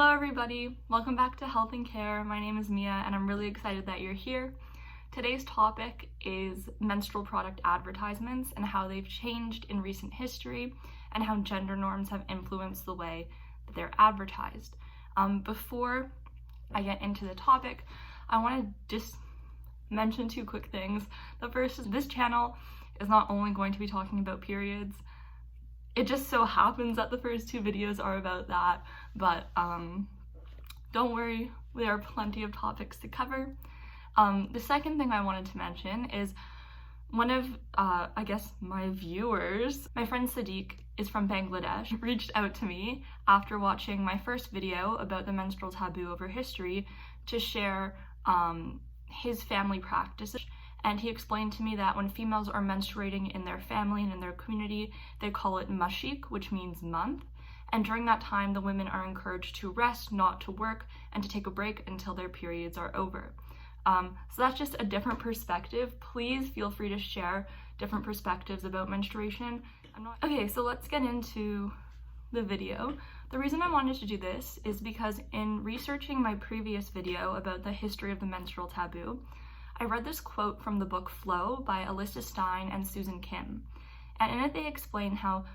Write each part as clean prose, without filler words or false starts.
Hello everybody, welcome back to Health and Care. My name is Mia and I'm really excited that you're here. Today's topic is menstrual product advertisements and how they've changed in recent history and how gender norms have influenced the way that they're advertised. Before I get into the topic, I want to just mention two quick things. The first is this channel is not only going to be talking about periods. It just so happens that the first two videos are about that, but don't worry, there are plenty of topics to cover. The second thing I wanted to mention is one of, I guess, my viewers, my friend Sadiq is from Bangladesh, reached out to me after watching my first video about the menstrual taboo over history to share his family practices. And he explained to me that when females are menstruating in their family and in their community, they call it mashik, which means month. And during that time, the women are encouraged to rest, not to work, and to take a break until their periods are over. So that's just a different perspective. Please feel free to share different perspectives about menstruation. Okay, so let's get into the video. The reason I wanted to do this is because in researching my previous video about the history of the menstrual taboo, I read this quote from the book Flow by Elissa, Stein, and Susan Kim. And in it they explain how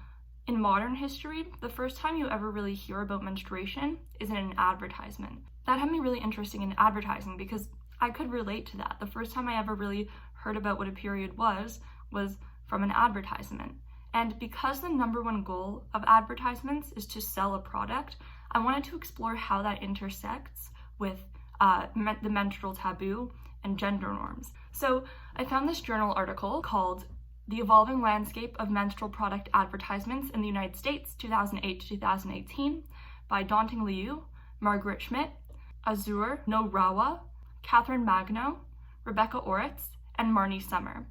in modern history, the first time you ever really hear about menstruation is in an advertisement. That had me really interested in advertising because I could relate to that. The first time I ever really heard about what a period was from an advertisement. And because the number one goal of advertisements is to sell a product, I wanted to explore how that intersects with the menstrual taboo and gender norms. So I found this journal article called The Evolving Landscape of Menstrual Product Advertisements in the United States, 2008 to 2018, by Danting Liu, Margaret Schmitt, Azure Nowara, Cathryn Magno, Rebecca Ortiz, and Marni Sommer.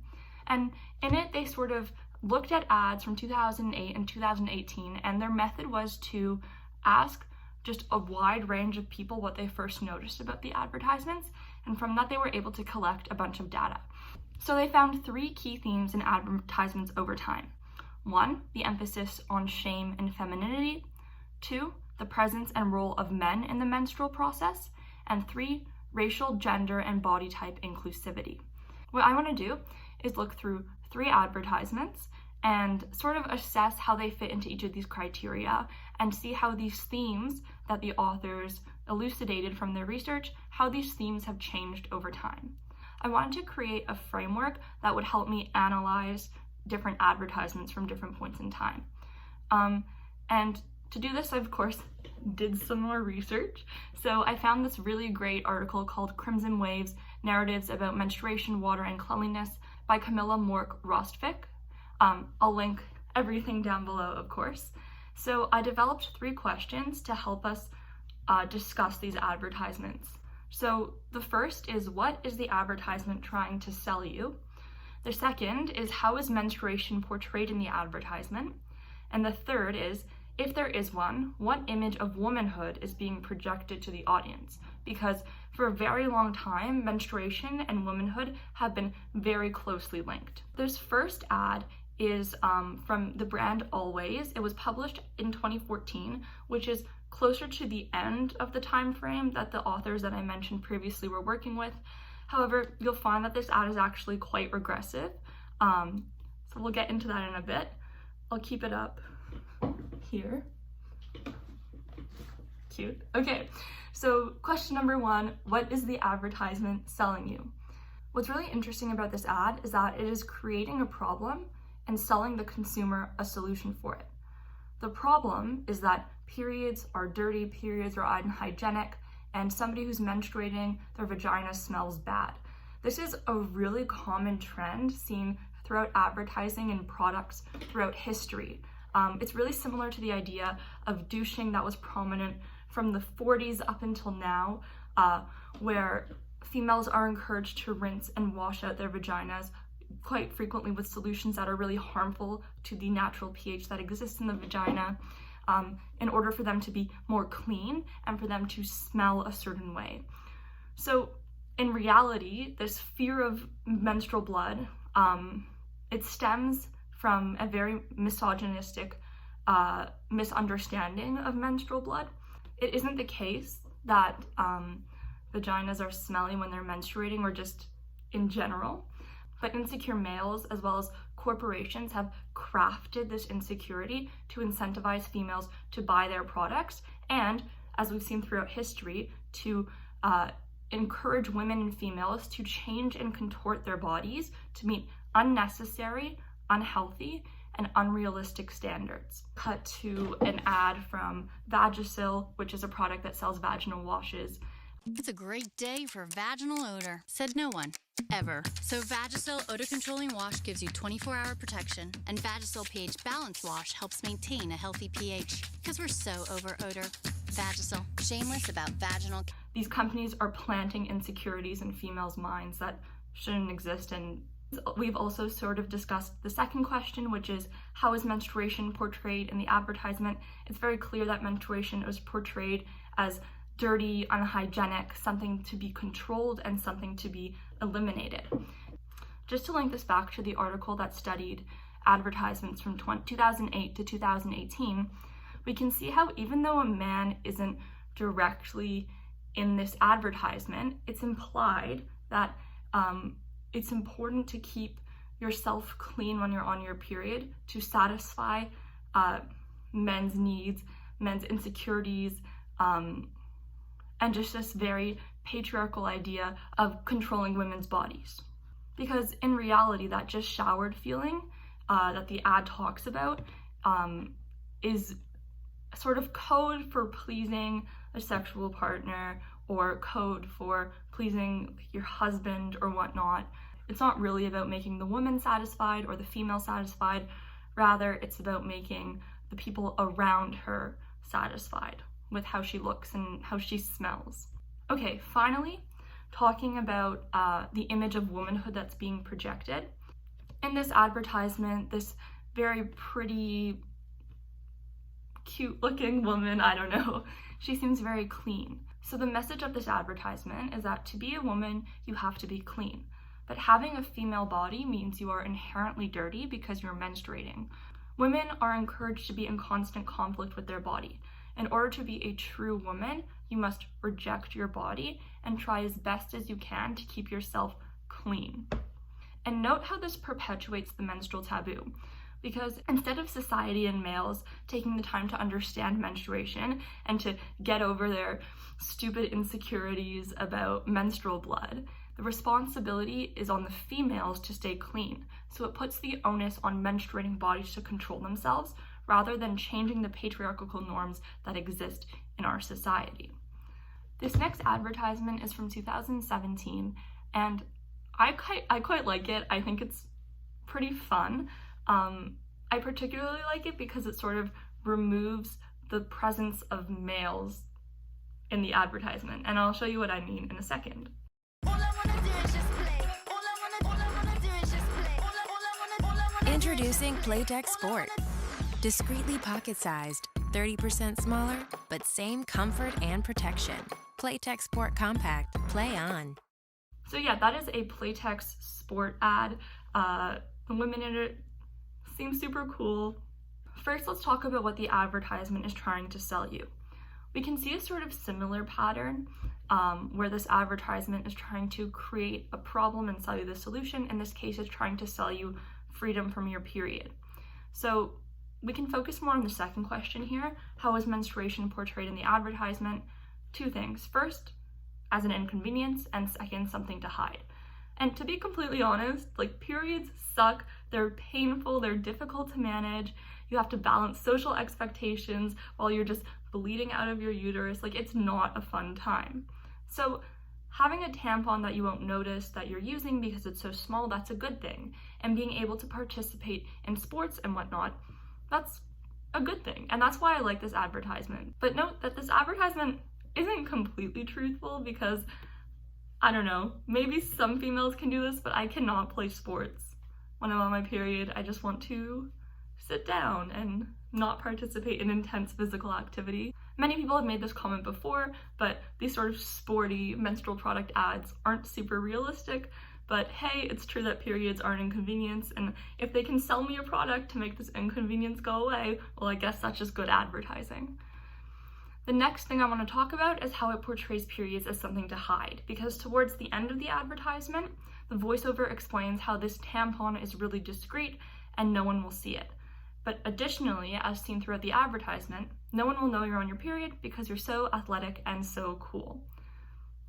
And in it, they sort of looked at ads from 2008 and 2018, and their method was to ask just a wide range of people what they first noticed about the advertisements, and from that they were able to collect a bunch of data. So they found three key themes in advertisements over time. 1, the emphasis on shame and femininity. 2, the presence and role of men in the menstrual process. And 3, racial, gender, and body type inclusivity. What I want to do is look through 3 advertisements and sort of assess how they fit into each of these criteria and see how these themes that the authors elucidated from their research, how these themes have changed over time. I wanted to create a framework that would help me analyze different advertisements from different points in time. And to do this, I, of course, did some more research. So I found this really great article called Crimson Waves, Narratives About Menstruation, Water, and Cleanliness by Camila, Mork, Rostvik. I'll link everything down below, of course. So I developed 3 questions to help us discuss these advertisements. So the first is, what is the advertisement trying to sell you? The second is, how is menstruation portrayed in the advertisement? And the third is, if there is one, what image of womanhood is being projected to the audience? Because for a very long time, menstruation and womanhood have been very closely linked. This first ad is from the brand Always. It was published in 2014, which is closer to the end of the time frame that the authors that I mentioned previously were working with. However, you'll find that this ad is actually quite regressive. So we'll get into that in a bit. I'll keep it up here. Cute. Okay, so question number 1, what is the advertisement selling you? What's really interesting about this ad is that it is creating a problem and selling the consumer a solution for it. The problem is that periods are dirty, periods are unhygienic, and somebody who's menstruating, their vagina smells bad. This is a really common trend seen throughout advertising and products throughout history. It's really similar to the idea of douching that was prominent from the 40s up until now, where females are encouraged to rinse and wash out their vaginas quite frequently with solutions that are really harmful to the natural pH that exists in the vagina, in order for them to be more clean and for them to smell a certain way. So in reality, this fear of menstrual blood, it stems from a very misogynistic misunderstanding of menstrual blood. It isn't the case that vaginas are smelly when they're menstruating or just in general, but insecure males as well as corporations have crafted this insecurity to incentivize females to buy their products and, as we've seen throughout history, to encourage women and females to change and contort their bodies to meet unnecessary, unhealthy, and unrealistic standards. Cut to an ad from Vagisil, which is a product that sells vaginal washes. It's a great day for vaginal odor, said no one, ever. So Vagisil Odor Controlling Wash gives you 24-hour protection, and Vagisil pH Balance Wash helps maintain a healthy pH, because we're so over odor. Vagisil, shameless about vaginal. These companies are planting insecurities in females' minds that shouldn't exist, and we've also sort of discussed the second question, which is how is menstruation portrayed in the advertisement? It's very clear that menstruation is portrayed as dirty, unhygienic, something to be controlled and something to be eliminated. Just to link this back to the article that studied advertisements from 2008 to 2018, we can see how even though a man isn't directly in this advertisement, it's implied that it's important to keep yourself clean when you're on your period to satisfy men's needs, men's insecurities, and just this very patriarchal idea of controlling women's bodies. Because in reality, that just showered feeling that the ad talks about is sort of code for pleasing a sexual partner or code for pleasing your husband or whatnot. It's not really about making the woman satisfied or the female satisfied. Rather, it's about making the people around her satisfied with how she looks and how she smells. Okay, finally, talking about the image of womanhood that's being projected. In this advertisement, this very pretty, cute looking woman, I don't know, she seems very clean. So the message of this advertisement is that to be a woman, you have to be clean. But having a female body means you are inherently dirty because you're menstruating. Women are encouraged to be in constant conflict with their body. In order to be a true woman, you must reject your body and try as best as you can to keep yourself clean. And note how this perpetuates the menstrual taboo, because instead of society and males taking the time to understand menstruation and to get over their stupid insecurities about menstrual blood, the responsibility is on the females to stay clean. So it puts the onus on menstruating bodies to control themselves rather than changing the patriarchal norms that exist in our society. This next advertisement is from 2017, and I quite like it. I think it's pretty fun. I particularly like it because it sort of removes the presence of males in the advertisement, and I'll show you what I mean in a second. Introducing Playtex Sport. Discreetly pocket-sized, 30% smaller, but same comfort and protection. Playtex Sport Compact. Play on. So yeah, that is a Playtex Sport ad. The women in it seem super cool. First, let's talk about what the advertisement is trying to sell you. We can see a sort of similar pattern where this advertisement is trying to create a problem and sell you the solution. In this case, it's trying to sell you freedom from your period. So we can focus more on the second question here. How is menstruation portrayed in the advertisement? Two things. First, as an inconvenience, and second, something to hide. And to be completely honest, like, periods suck. They're painful, they're difficult to manage. You have to balance social expectations while you're just bleeding out of your uterus. Like, it's not a fun time. So having a tampon that you won't notice that you're using because it's so small, that's a good thing. And being able to participate in sports and whatnot, that's a good thing. And that's why I like this advertisement. But note that this advertisement isn't completely truthful because, I don't know, maybe some females can do this, but I cannot play sports when I'm on my period. I just want to sit down and not participate in intense physical activity. Many people have made this comment before, but these sort of sporty menstrual product ads aren't super realistic. But hey, it's true that periods are an inconvenience, and if they can sell me a product to make this inconvenience go away, well, I guess that's just good advertising. The next thing I want to talk about is how it portrays periods as something to hide, because towards the end of the advertisement, the voiceover explains how this tampon is really discreet and no one will see it. But additionally, as seen throughout the advertisement, no one will know you're on your period because you're so athletic and so cool.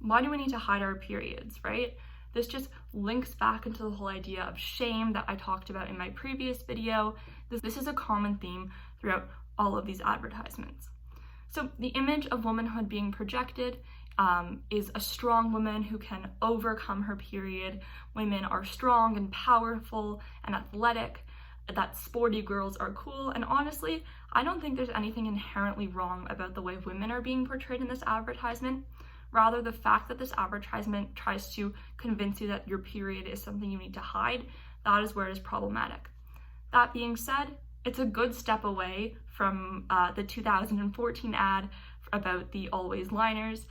Why do we need to hide our periods, right? This just links back into the whole idea of shame that I talked about in my previous video. This is a common theme throughout all of these advertisements. So the image of womanhood being projected is a strong woman who can overcome her period. Women are strong and powerful and athletic, that sporty girls are cool, and honestly, I don't think there's anything inherently wrong about the way women are being portrayed in this advertisement. Rather, the fact that this advertisement tries to convince you that your period is something you need to hide, that is where it is problematic. That being said, it's a good step away from the 2014 ad about the always liners,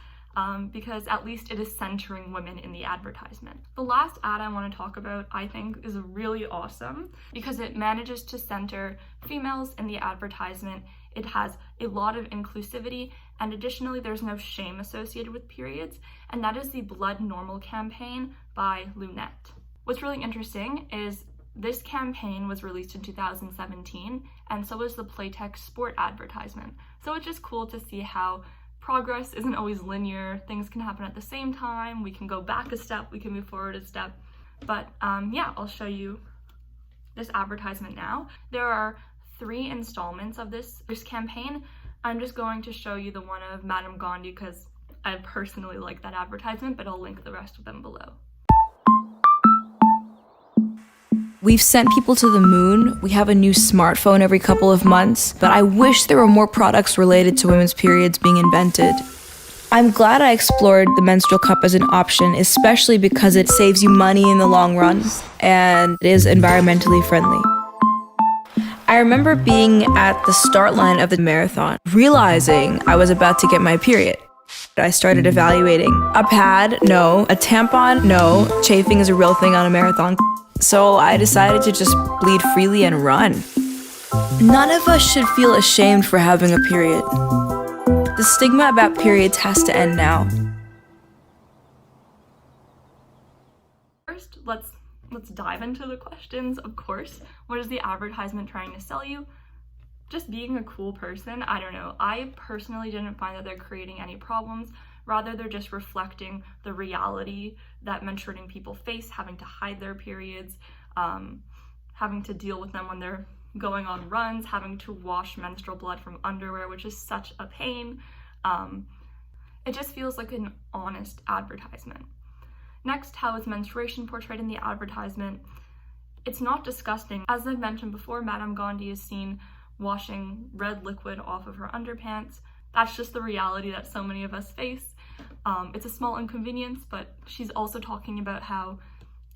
because at least it is centering women in the advertisement. The last ad I want to talk about, I think, is really awesome because it manages to center females in the advertisement. It has a lot of inclusivity, and additionally, there's no shame associated with periods, and that is the Blood Normal campaign by Lunette. What's really interesting is this campaign was released in 2017, and so was the Playtex sport advertisement. So it's just cool to see how progress isn't always linear. Things can happen at the same time. We can go back a step, we can move forward a step. But yeah, I'll show you this advertisement now. There are 3 installments of this campaign. I'm just going to show you the one of Madame Gandhi because I personally like that advertisement, but I'll link the rest of them below. We've sent people to the moon, we have a new smartphone every couple of months, but I wish there were more products related to women's periods being invented. I'm glad I explored the menstrual cup as an option, especially because it saves you money in the long run, and it is environmentally friendly. I remember being at the start line of the marathon, realizing I was about to get my period. I started evaluating. A pad? No. A tampon? No. Chafing is a real thing on a marathon. So I decided to just bleed freely and run. None of us should feel ashamed for having a period. The stigma about periods has to end now. First, let's dive into the questions, of course. What is the advertisement trying to sell you? Just being a cool person, I don't know. I personally didn't find that they're creating any problems. Rather, they're just reflecting the reality that menstruating people face, having to hide their periods, having to deal with them when they're going on runs, having to wash menstrual blood from underwear, which is such a pain. It just feels like an honest advertisement. Next, how is menstruation portrayed in the advertisement? It's not disgusting. As I've mentioned before, Madame Gandhi is seen washing red liquid off of her underpants. That's just the reality that so many of us face. It's a small inconvenience, but she's also talking about how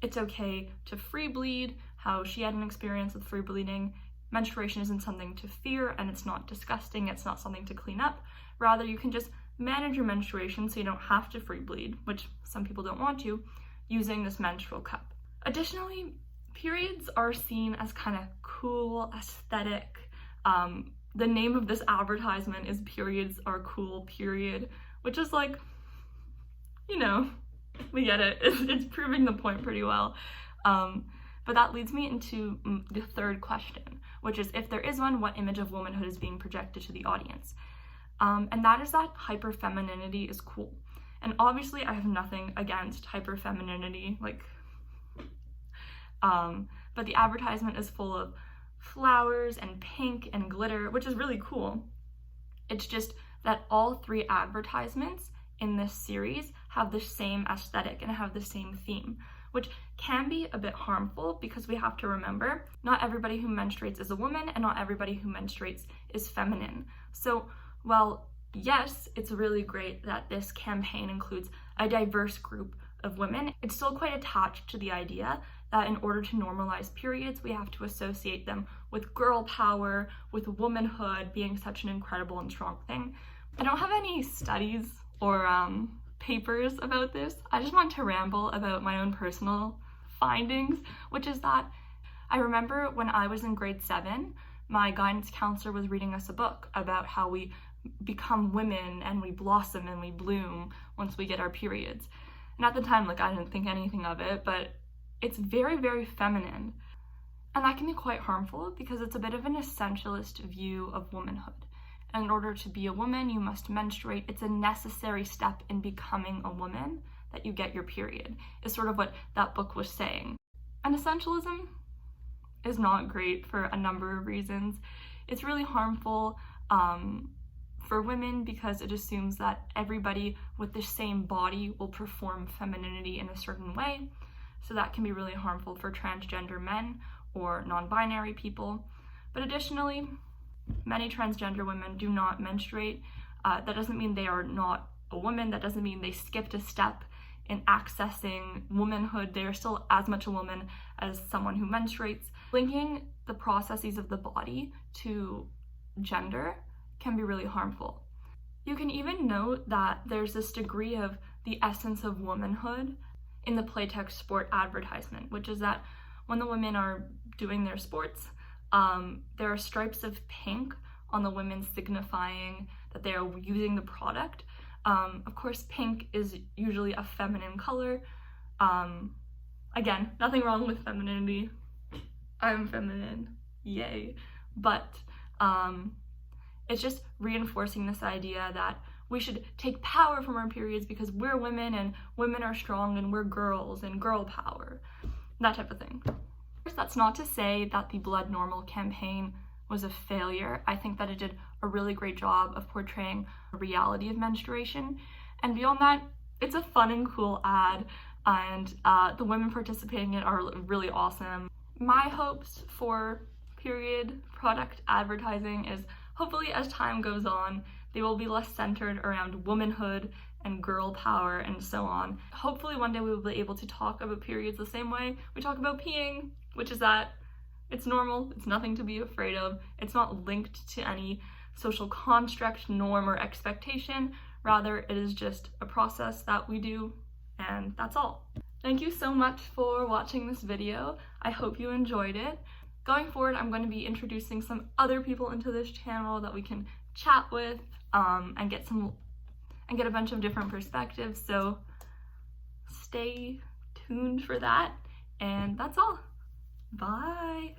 it's okay to free bleed, how she had an experience with free bleeding. Menstruation isn't something to fear, and it's not disgusting, it's not something to clean up. Rather, you can just manage your menstruation so you don't have to free bleed, which some people don't want to, using this menstrual cup. Additionally, periods are seen as kind of cool, aesthetic. The name of this advertisement is Periods Are Cool, period, which is like, you know, we get it. It's proving the point pretty well. But that leads me into the third question, which is, if there is one, what image of womanhood is being projected to the audience? And that is that hyperfemininity is cool. And obviously I have nothing against hyperfemininity, but the advertisement is full of flowers and pink and glitter, which is really cool. It's just that all 3 advertisements in this series have the same aesthetic and have the same theme, which can be a bit harmful because we have to remember not everybody who menstruates is a woman and not everybody who menstruates is feminine. So while yes, it's really great that this campaign includes a diverse group of women, it's still quite attached to the idea that in order to normalize periods, we have to associate them with girl power, with womanhood being such an incredible and strong thing. I don't have any studies or papers about this. I just want to ramble about my own personal findings, which is that I remember when I was in grade 7, my guidance counselor was reading us a book about how we become women and we blossom and we bloom once we get our periods. And at the time, like, I didn't think anything of it, but it's very, very feminine. And that can be quite harmful because it's a bit of an essentialist view of womanhood. And in order to be a woman, you must menstruate. It's a necessary step in becoming a woman that you get your period, is sort of what that book was saying. And essentialism is not great for a number of reasons. It's really harmful for women because it assumes that everybody with the same body will perform femininity in a certain way. So that can be really harmful for transgender men or non-binary people. But additionally, many transgender women do not menstruate. That doesn't mean they are not a woman. That doesn't mean they skipped a step in accessing womanhood. They are still as much a woman as someone who menstruates. Linking the processes of the body to gender can be really harmful. You can even note that there's this degree of the essence of womanhood in the playtex sport advertisement, which is that when the women are doing their sports, there are stripes of pink on the women signifying that they are using the product. Of course, pink is usually a feminine color. Again, nothing wrong with femininity. I'm feminine, yay. But it's just reinforcing this idea that we should take power from our periods because we're women and women are strong and we're girls and girl power, that type of thing. That's not to say that the Blood Normal campaign was a failure. I think that it did a really great job of portraying the reality of menstruation. And beyond that, it's a fun and cool ad, and the women participating in it are really awesome. My hopes for period product advertising is hopefully as time goes on, they will be less centered around womanhood and girl power and so on. Hopefully one day we will be able to talk about periods the same way we talk about peeing, which is that it's normal, it's nothing to be afraid of, it's not linked to any social construct, norm, or expectation. Rather, it is just a process that we do, and that's all. Thank you so much for watching this video. I hope you enjoyed it. Going forward, I'm going to be introducing some other people into this channel that we can chat with and get a bunch of different perspectives, so stay tuned for that. And that's all. Bye.